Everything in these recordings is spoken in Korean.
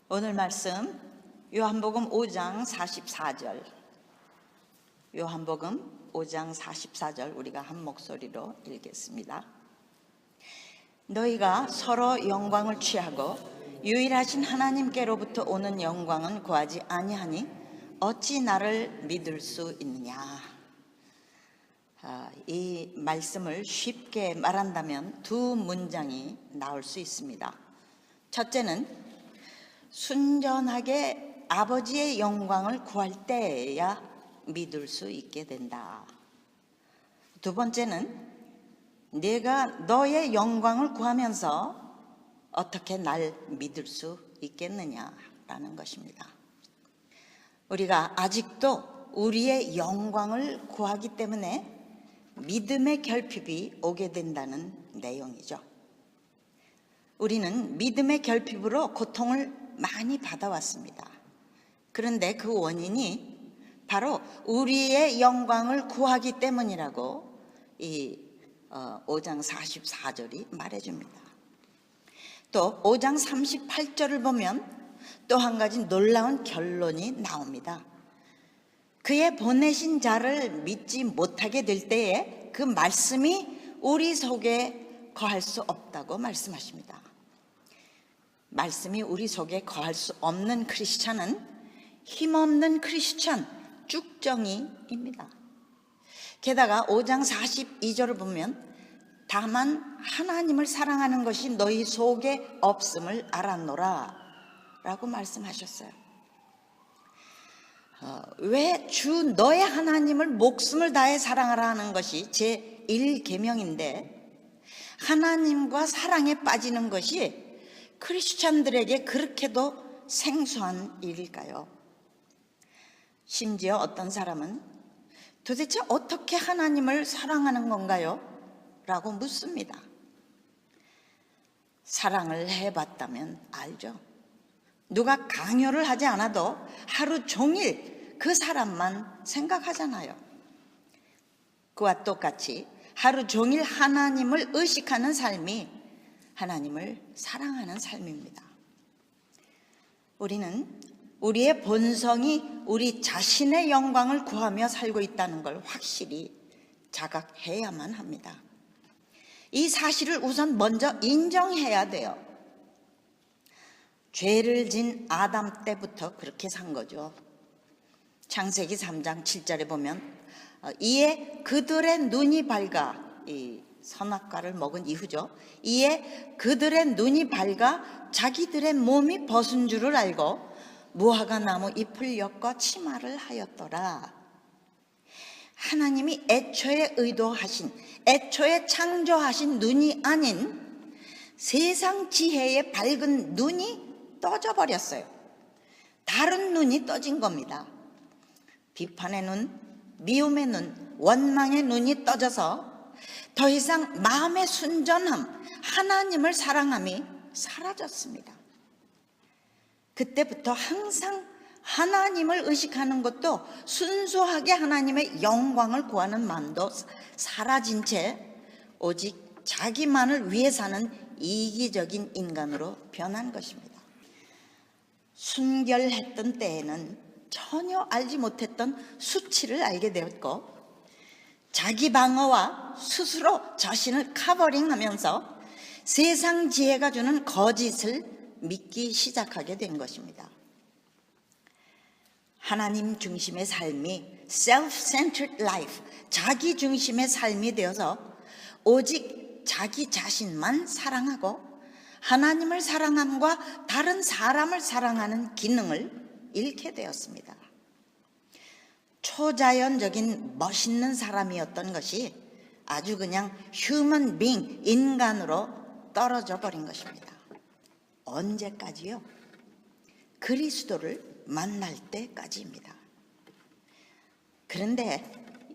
오늘 말씀 요한복음 5장 44절, 요한복음 5장 44절 우리가 한 목소리로 읽겠습니다. 너희가 서로 영광을 취하고 유일하신 하나님께로부터 오는 영광은 구하지 아니하니 어찌 나를 믿을 수 있느냐. 이 말씀을 쉽게 말한다면 두 문장이 나올 수 있습니다. 첫째는 순전하게 아버지의 영광을 구할 때에야 믿을 수 있게 된다. 두 번째는 내가 너의 영광을 구하면서 어떻게 날 믿을 수 있겠느냐라는 것입니다. 우리가 아직도 우리의 영광을 구하기 때문에 믿음의 결핍이 오게 된다는 내용이죠. 우리는 믿음의 결핍으로 고통을 많이 받아왔습니다. 그런데 그 원인이 바로 우리의 영광을 구하기 때문이라고 이 5장 44절이 말해줍니다. 또 5장 38절을 보면 또 한 가지 놀라운 결론이 나옵니다. 그의 보내신 자를 믿지 못하게 될 때에 그 말씀이 우리 속에 거할 수 없다고 말씀하십니다. 말씀이 우리 속에 거할 수 없는 크리스찬은 힘없는 크리스찬, 쭉정이입니다. 게다가 5장 42절을 보면 다만 하나님을 사랑하는 것이 너희 속에 없음을 알았노라 라고 말씀하셨어요. 왜 주 너의 하나님을 목숨을 다해 사랑하라 하는 것이 제1계명인데 하나님과 사랑에 빠지는 것이 크리스찬들에게 그렇게도 생소한 일일까요? 심지어 어떤 사람은 도대체 어떻게 하나님을 사랑하는 건가요? 라고 묻습니다. 사랑을 해봤다면 알죠. 누가 강요를 하지 않아도 하루 종일 그 사람만 생각하잖아요. 그와 똑같이 하루 종일 하나님을 의식하는 삶이 하나님을 사랑하는 삶입니다. 우리는 우리의 본성이 우리 자신의 영광을 구하며 살고 있다는 걸 확실히 자각해야만 합니다. 이 사실을 우선 먼저 인정해야 돼요. 죄를 진 아담 때부터 그렇게 산 거죠. 창세기 3장 7절에 보면 이에 그들의 눈이 밝아, 이 선악과를 먹은 이후죠. 이에 그들의 눈이 밝아 자기들의 몸이 벗은 줄을 알고 무화과 나무 잎을 엮어 치마를 하였더라. 하나님이 애초에 의도하신, 애초에 창조하신 눈이 아닌 세상 지혜의 밝은 눈이 떠져 버렸어요. 다른 눈이 떠진 겁니다. 비판의 눈, 미움의 눈, 원망의 눈이 떠져서 더 이상 마음의 순전함, 하나님을 사랑함이 사라졌습니다. 그때부터 항상 하나님을 의식하는 것도 순수하게 하나님의 영광을 구하는 마음도 사라진 채 오직 자기만을 위해 사는 이기적인 인간으로 변한 것입니다. 순결했던 때에는 전혀 알지 못했던 수치를 알게 되었고 자기 방어와 스스로 자신을 커버링하면서 세상 지혜가 주는 거짓을 믿기 시작하게 된 것입니다. 하나님 중심의 삶이 self-centered life, 자기 중심의 삶이 되어서 오직 자기 자신만 사랑하고 하나님을 사랑함과 다른 사람을 사랑하는 기능을 잃게 되었습니다. 초자연적인 멋있는 사람이었던 것이 아주 그냥 human being, 인간으로 떨어져 버린 것입니다. 언제까지요? 그리스도를 만날 때까지입니다. 그런데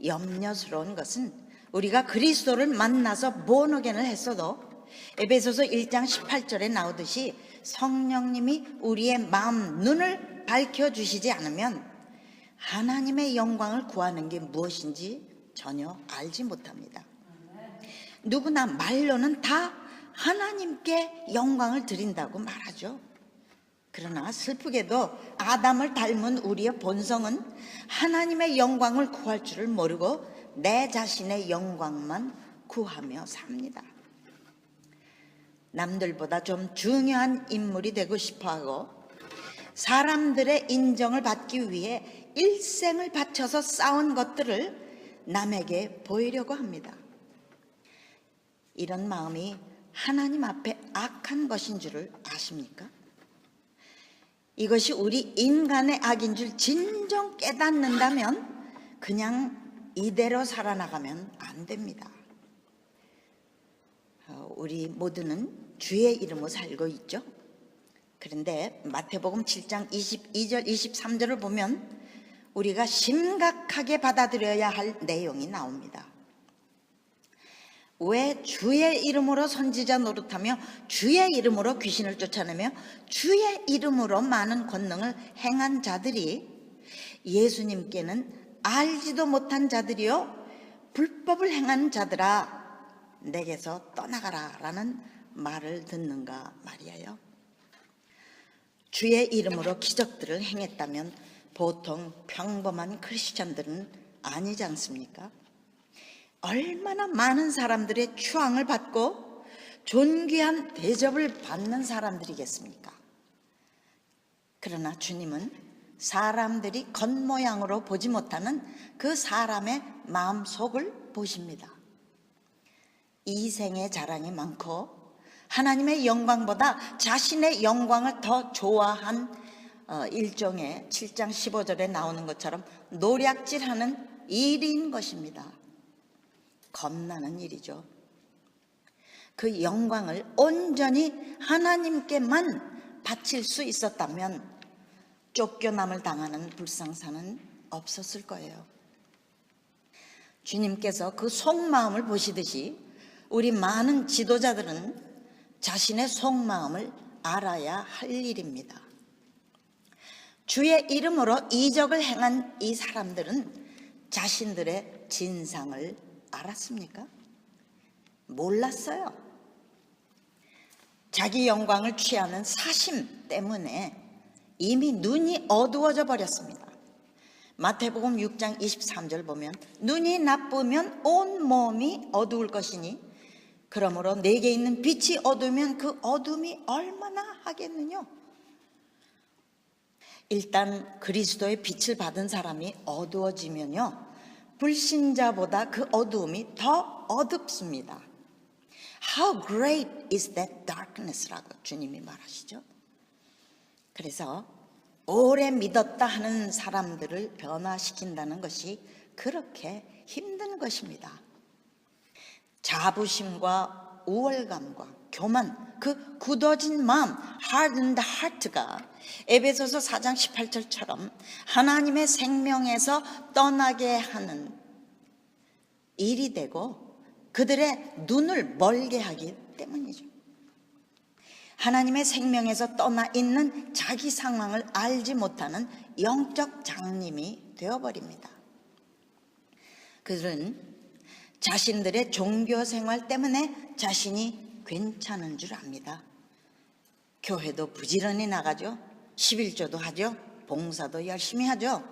염려스러운 것은 우리가 그리스도를 만나서 본어겐을 했어도 에베소서 1장 18절에 나오듯이 성령님이 우리의 마음 눈을 밝혀주시지 않으면 하나님의 영광을 구하는 게 무엇인지 전혀 알지 못합니다. 누구나 말로는 다 하나님께 영광을 드린다고 말하죠. 그러나 슬프게도 아담을 닮은 우리의 본성은 하나님의 영광을 구할 줄을 모르고 내 자신의 영광만 구하며 삽니다. 남들보다 좀 중요한 인물이 되고 싶어하고 사람들의 인정을 받기 위해 일생을 바쳐서 쌓은 것들을 남에게 보이려고 합니다. 이런 마음이 하나님 앞에 악한 것인 줄을 아십니까? 이것이 우리 인간의 악인 줄 진정 깨닫는다면 그냥 이대로 살아나가면 안 됩니다. 우리 모두는 주의 이름으로 살고 있죠. 그런데 마태복음 7장 22절 23절을 보면 우리가 심각하게 받아들여야 할 내용이 나옵니다. 왜 주의 이름으로 선지자 노릇하며 주의 이름으로 귀신을 쫓아내며 주의 이름으로 많은 권능을 행한 자들이 예수님께는 알지도 못한 자들이요 불법을 행한 자들아 내게서 떠나가라 라는 말을 듣는가 말이에요. 주의 이름으로 기적들을 행했다면 보통 평범한 크리스천들은 아니지 않습니까? 얼마나 많은 사람들의 추앙을 받고 존귀한 대접을 받는 사람들이겠습니까? 그러나 주님은 사람들이 겉모양으로 보지 못하는 그 사람의 마음속을 보십니다. 이 생의 자랑이 많고 하나님의 영광보다 자신의 영광을 더 좋아한 일종의 7장 15절에 나오는 것처럼 노략질하는 일인 것입니다. 겁나는 일이죠. 그 영광을 온전히 하나님께만 바칠 수 있었다면 쫓겨남을 당하는 불상사는 없었을 거예요. 주님께서 그 속마음을 보시듯이 우리 많은 지도자들은 자신의 속마음을 알아야 할 일입니다. 주의 이름으로 이적을 행한 이 사람들은 자신들의 진상을 알았습니까? 몰랐어요. 자기 영광을 취하는 사심 때문에 이미 눈이 어두워져 버렸습니다. 마태복음 6장 23절 보면 눈이 나쁘면 온 몸이 어두울 것이니 그러므로 내게 있는 빛이 어두우면 그 어둠이 얼마나 하겠느냐. 일단 그리스도의 빛을 받은 사람이 어두워지면요 불신자보다 그 어두움이 더 어둡습니다. How great is that darkness라고 주님이 말하시죠. 그래서 오래 믿었다 하는 사람들을 변화시킨다는 것이 그렇게 힘든 것입니다. 자부심과 우월감과 교만, 그 굳어진 마음, hardened heart가 에베소서 4장 18절처럼 하나님의 생명에서 떠나게 하는 일이 되고 그들의 눈을 멀게 하기 때문이죠. 하나님의 생명에서 떠나 있는 자기 상황을 알지 못하는 영적 장님이 되어버립니다. 그들은 자신들의 종교 생활 때문에 자신이 괜찮은 줄 압니다. 교회도 부지런히 나가죠. 11조도 하죠. 봉사도 열심히 하죠.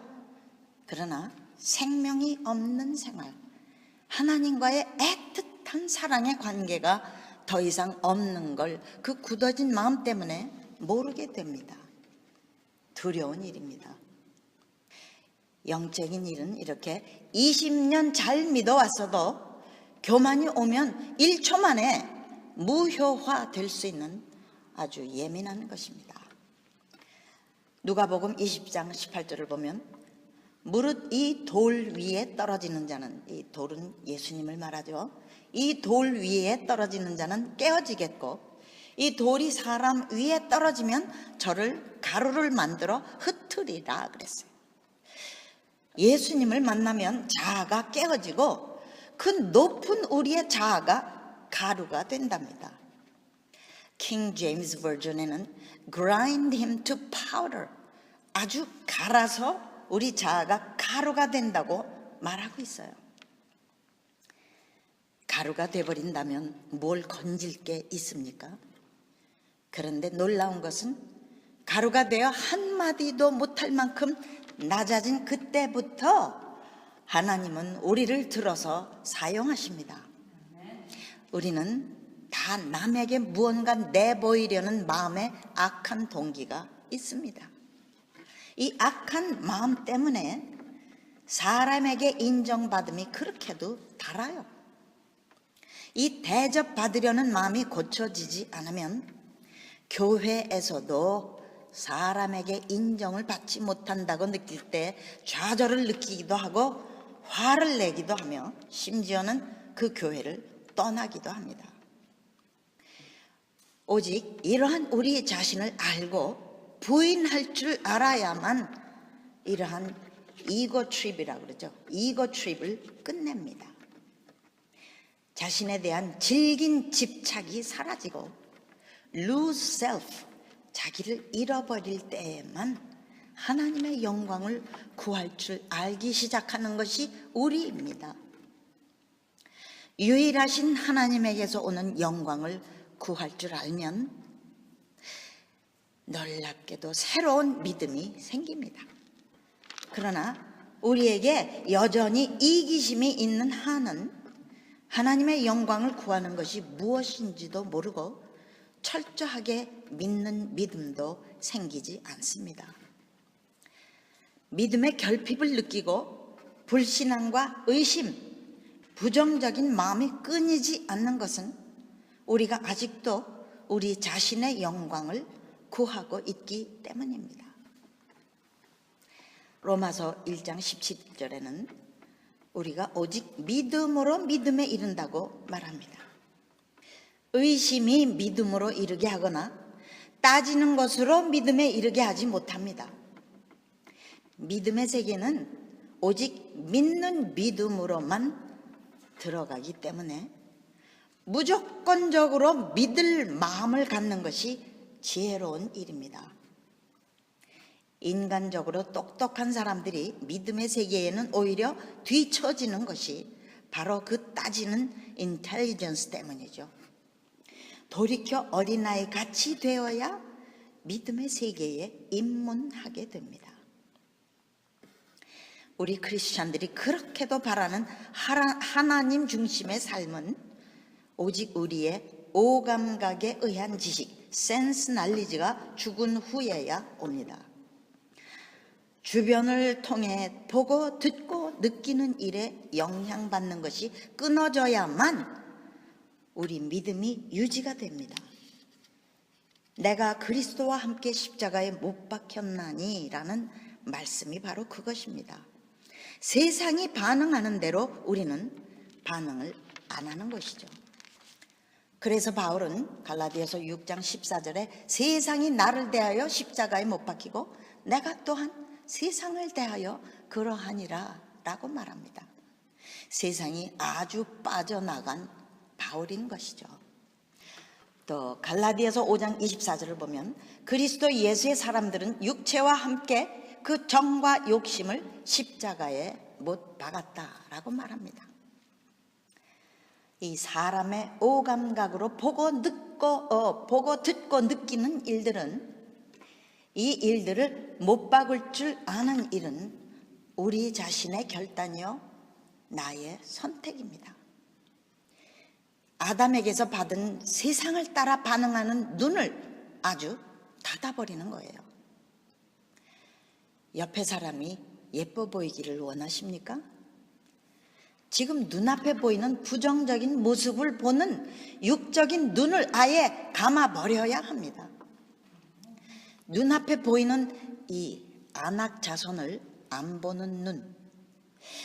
그러나 생명이 없는 생활, 하나님과의 애틋한 사랑의 관계가 더 이상 없는 걸 그 굳어진 마음 때문에 모르게 됩니다. 두려운 일입니다. 영적인 일은 이렇게 20년 잘 믿어왔어도 교만이 오면 1초 만에 무효화될 수 있는 아주 예민한 것입니다. 누가복음 20장 18절을 보면 무릇 이 돌 위에 떨어지는 자는, 이 돌은 예수님을 말하죠. 이 돌 위에 떨어지는 자는 깨어지겠고 이 돌이 사람 위에 떨어지면 저를 가루를 만들어 흩으리라 그랬어요. 예수님을 만나면 자아가 깨어지고 그 높은 우리의 자아가 가루가 된답니다. 킹 제임스 버전에는 grind him to powder, 아주 갈아서 우리 자아가 가루가 된다고 말하고 있어요. 가루가 돼버린다면 뭘 건질 게 있습니까? 그런데 놀라운 것은 가루가 되어 한마디도 못할 만큼 낮아진 그때부터 하나님은 우리를 들어서 사용하십니다. 우리는 다 남에게 무언가 내보이려는 마음에 악한 동기가 있습니다. 이 악한 마음 때문에 사람에게 인정받음이 그렇게도 달아요. 이 대접받으려는 마음이 고쳐지지 않으면 교회에서도 사람에게 인정을 받지 못한다고 느낄 때 좌절을 느끼기도 하고 화를 내기도 하며 심지어는 그 교회를 떠나기도 합니다. 오직 이러한 우리 자신을 알고 부인할 줄 알아야만 이러한 이고 트립이라고 그러죠. 이고 트립을 끝냅니다. 자신에 대한 질긴 집착이 사라지고 lose self, 자기를 잃어버릴 때에만 하나님의 영광을 구할 줄 알기 시작하는 것이 우리입니다. 유일하신 하나님에게서 오는 영광을 구할 줄 알면 놀랍게도 새로운 믿음이 생깁니다. 그러나 우리에게 여전히 이기심이 있는 한은 하나님의 영광을 구하는 것이 무엇인지도 모르고 철저하게 믿는 믿음도 생기지 않습니다. 믿음의 결핍을 느끼고 불신앙과 의심, 부정적인 마음이 끊이지 않는 것은 우리가 아직도 우리 자신의 영광을 구하고 있기 때문입니다. 로마서 1장 17절에는 우리가 오직 믿음으로 믿음에 이른다고 말합니다. 의심이 믿음으로 이르게 하거나 따지는 것으로 믿음에 이르게 하지 못합니다. 믿음의 세계는 오직 믿는 믿음으로만 들어가기 때문에 무조건적으로 믿을 마음을 갖는 것이 지혜로운 일입니다. 인간적으로 똑똑한 사람들이 믿음의 세계에는 오히려 뒤처지는 것이 바로 그 따지는 인텔리전스 때문이죠. 돌이켜 어린아이 같이 되어야 믿음의 세계에 입문하게 됩니다. 우리 크리스찬들이 그렇게도 바라는 하나님 중심의 삶은 오직 우리의 오감각에 의한 지식, 센스 날리지가 죽은 후에야 옵니다. 주변을 통해 보고 듣고 느끼는 일에 영향받는 것이 끊어져야만 우리 믿음이 유지가 됩니다. 내가 그리스도와 함께 십자가에 못 박혔나니 라는 말씀이 바로 그것입니다. 세상이 반응하는 대로 우리는 반응을 안 하는 것이죠. 그래서 바울은 갈라디아서 6장 14절에 세상이 나를 대하여 십자가에 못 박히고 내가 또한 세상을 대하여 그러하니라 라고 말합니다. 세상이 아주 빠져나간 바울인 것이죠. 또 갈라디아서 5장 24절을 보면 그리스도 예수의 사람들은 육체와 함께 그 정과 욕심을 십자가에 못 박았다라고 말합니다. 이 사람의 오감각으로 보고 듣고 느끼는 일들은 이 일들을 못 박을 줄 아는 일은 우리 자신의 결단이요 나의 선택입니다. 아담에게서 받은 세상을 따라 반응하는 눈을 아주 닫아버리는 거예요. 옆에 사람이 예뻐 보이기를 원하십니까? 지금 눈앞에 보이는 부정적인 모습을 보는 육적인 눈을 아예 감아버려야 합니다. 눈앞에 보이는 이 안악 자손을 안 보는 눈,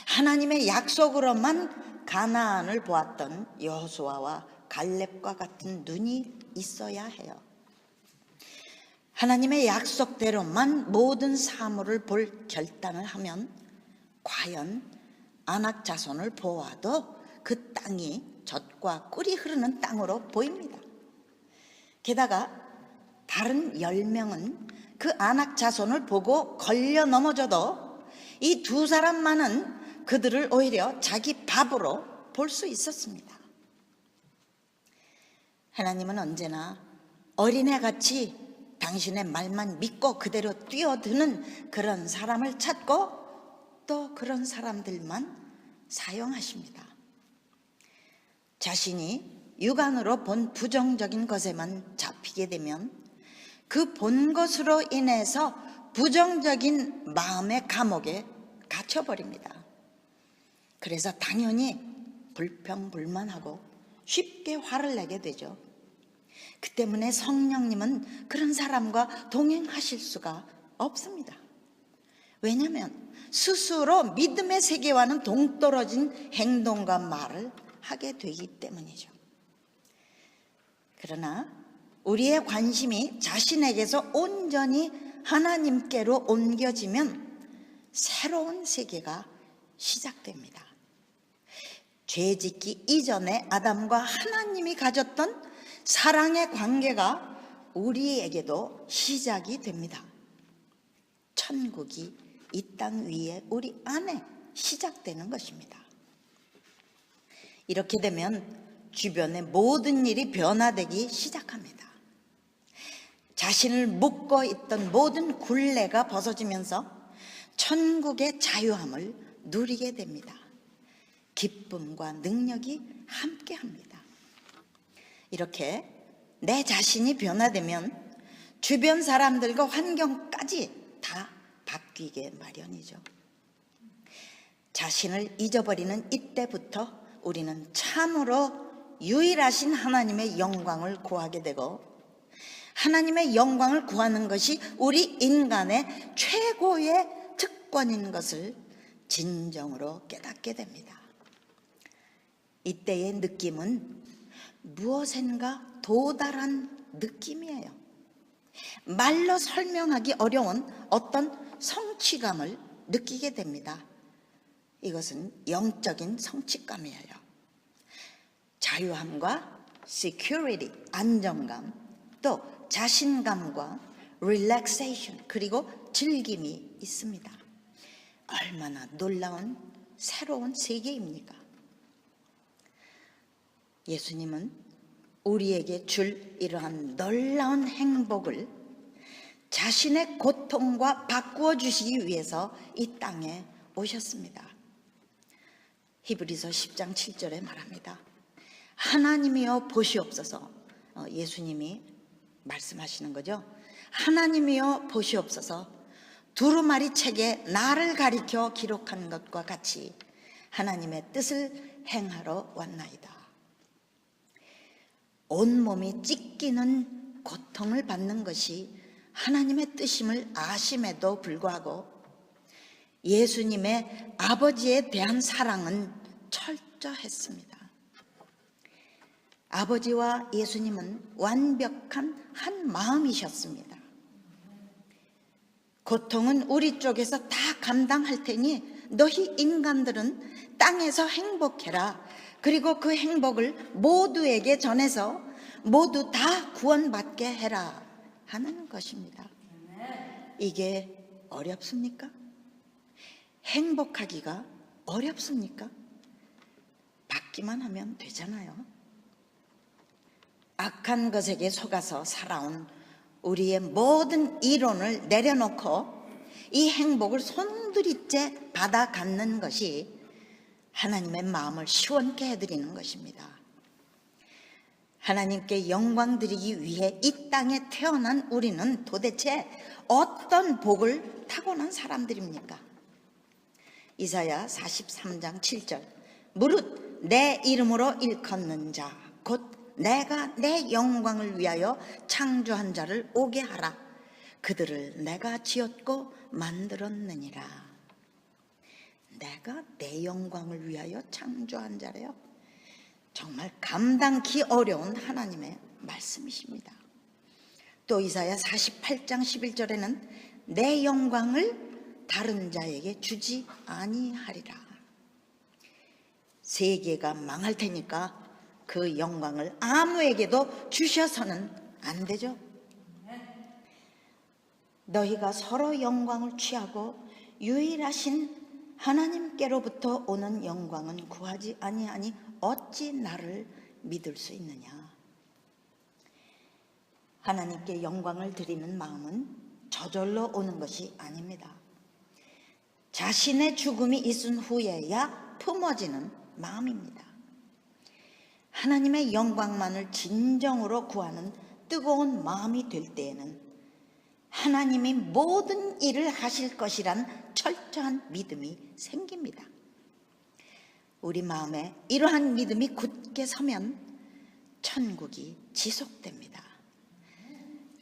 하나님의 약속으로만 가나안을 보았던 여호수아와 갈렙과 같은 눈이 있어야 해요. 하나님의 약속대로만 모든 사물을 볼 결단을 하면 과연 안악 자손을 보아도 그 땅이 젖과 꿀이 흐르는 땅으로 보입니다. 게다가 다른 10명은 그 안악 자손을 보고 걸려 넘어져도 이 두 사람만은 그들을 오히려 자기 밥으로 볼 수 있었습니다. 하나님은 언제나 어린애같이 당신의 말만 믿고 그대로 뛰어드는 그런 사람을 찾고 또 그런 사람들만 사용하십니다. 자신이 육안으로 본 부정적인 것에만 잡히게 되면 그 본 것으로 인해서 부정적인 마음의 감옥에 갇혀버립니다. 그래서 당연히 불평불만하고 쉽게 화를 내게 되죠. 그 때문에 성령님은 그런 사람과 동행하실 수가 없습니다. 왜냐하면 스스로 믿음의 세계와는 동떨어진 행동과 말을 하게 되기 때문이죠. 그러나 우리의 관심이 자신에게서 온전히 하나님께로 옮겨지면 새로운 세계가 시작됩니다. 죄짓기 이전에 아담과 하나님이 가졌던 사랑의 관계가 우리에게도 시작이 됩니다. 천국이 이 땅 위에 우리 안에 시작되는 것입니다. 이렇게 되면 주변의 모든 일이 변화되기 시작합니다. 자신을 묶고 있던 모든 굴레가 벗어지면서 천국의 자유함을 누리게 됩니다. 기쁨과 능력이 함께합니다. 이렇게 내 자신이 변화되면 주변 사람들과 환경까지 다 바뀌게 마련이죠. 자신을 잊어버리는 이때부터 우리는 참으로 유일하신 하나님의 영광을 구하게 되고, 하나님의 영광을 구하는 것이 우리 인간의 최고의 특권인 것을 진정으로 깨닫게 됩니다. 이때의 느낌은 무엇인가 도달한 느낌이에요. 말로 설명하기 어려운 어떤 성취감을 느끼게 됩니다. 이것은 영적인 성취감이에요. 자유함과 security, 안정감, 또 자신감과 relaxation, 그리고 즐김이 있습니다. 얼마나 놀라운 새로운 세계입니까? 예수님은 우리에게 줄 이러한 놀라운 행복을 자신의 고통과 바꾸어 주시기 위해서 이 땅에 오셨습니다. 히브리서 10장 7절에 말합니다. 하나님이여 보시옵소서. 예수님이 말씀하시는 거죠. 하나님이여 보시옵소서. 두루마리 책에 나를 가리켜 기록한 것과 같이 하나님의 뜻을 행하러 왔나이다. 온몸이 찢기는 고통을 받는 것이 하나님의 뜻임을 아심에도 불구하고 예수님의 아버지에 대한 사랑은 철저했습니다. 아버지와 예수님은 완벽한 한 마음이셨습니다. 고통은 우리 쪽에서 다 감당할 테니 너희 인간들은 땅에서 행복해라. 그리고 그 행복을 모두에게 전해서 모두 다 구원받게 해라 하는 것입니다. 이게 어렵습니까? 행복하기가 어렵습니까? 받기만 하면 되잖아요. 악한 것에게 속아서 살아온 우리의 모든 이론을 내려놓고 이 행복을 손들이째 받아 갖는 것이 하나님의 마음을 시원케 해드리는 것입니다. 하나님께 영광 드리기 위해 이 땅에 태어난 우리는 도대체 어떤 복을 타고난 사람들입니까? 이사야 43장 7절 무릇 내 이름으로 일컫는 자 곧 내가 내 영광을 위하여 창조한 자를 오게 하라. 그들을 내가 지었고 만들었느니라. 내가 내 영광을 위하여 창조한 자래요. 정말 감당기 어려운 하나님의 말씀이십니다. 또 이사야 48장 11절에는 내 영광을 다른 자에게 주지 아니하리라. 세계가 망할 테니까 그 영광을 아무에게도 주셔서는 안 되죠. 너희가 서로 영광을 취하고 유일하신 하나님께로부터 오는 영광은 구하지 아니하니 어찌 나를 믿을 수 있느냐. 하나님께 영광을 드리는 마음은 저절로 오는 것이 아닙니다. 자신의 죽음이 있은 후에야 품어지는 마음입니다. 하나님의 영광만을 진정으로 구하는 뜨거운 마음이 될 때에는 하나님이 모든 일을 하실 것이란 철저한 믿음이 생깁니다. 우리 마음에 이러한 믿음이 굳게 서면 천국이 지속됩니다.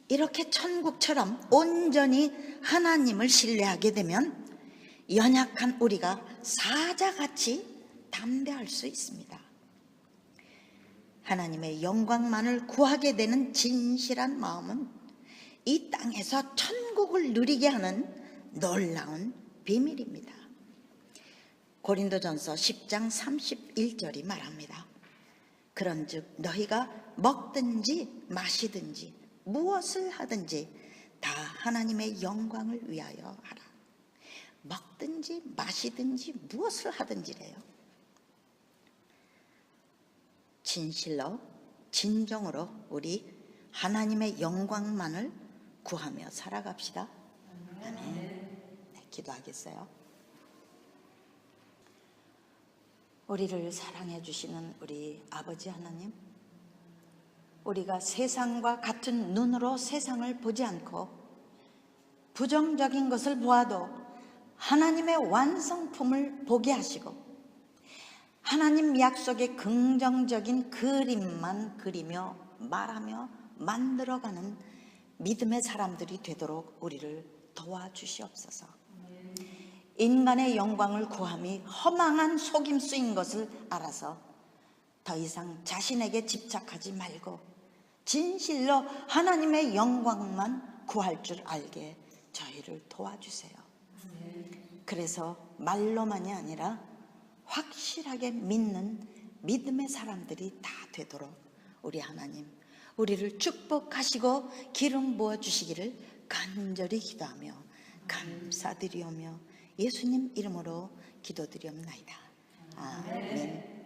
이렇게 천국처럼 온전히 하나님을 신뢰하게 되면 연약한 우리가 사자같이 담대할 수 있습니다. 하나님의 영광만을 구하게 되는 진실한 마음은 이 땅에서 천국을 누리게 하는 놀라운 비밀입니다. 고린도전서 10장 31절이 말합니다. 그런즉 너희가 먹든지 마시든지 무엇을 하든지 다 하나님의 영광을 위하여 하라. 먹든지 마시든지 무엇을 하든지래요. 진실로 진정으로 우리 하나님의 영광만을 구하며 살아갑시다. 아멘. 네, 기도하겠어요. 우리를 사랑해 주시는 우리 아버지 하나님, 우리가 세상과 같은 눈으로 세상을 보지 않고 부정적인 것을 보아도 하나님의 완성품을 보게 하시고 하나님 약속의 긍정적인 그림만 그리며 말하며 만들어가는 믿음의 사람들이 되도록 우리를 도와주시옵소서. 인간의 영광을 구함이 허망한 속임수인 것을 알아서 더 이상 자신에게 집착하지 말고 진실로 하나님의 영광만 구할 줄 알게 저희를 도와주세요. 그래서 말로만이 아니라 확실하게 믿는 믿음의 사람들이 다 되도록 우리 하나님, 우리를 축복하시고 기름 부어주시기를 간절히 기도하며 감사드리오며 예수님 이름으로 기도드리옵나이다. 아멘.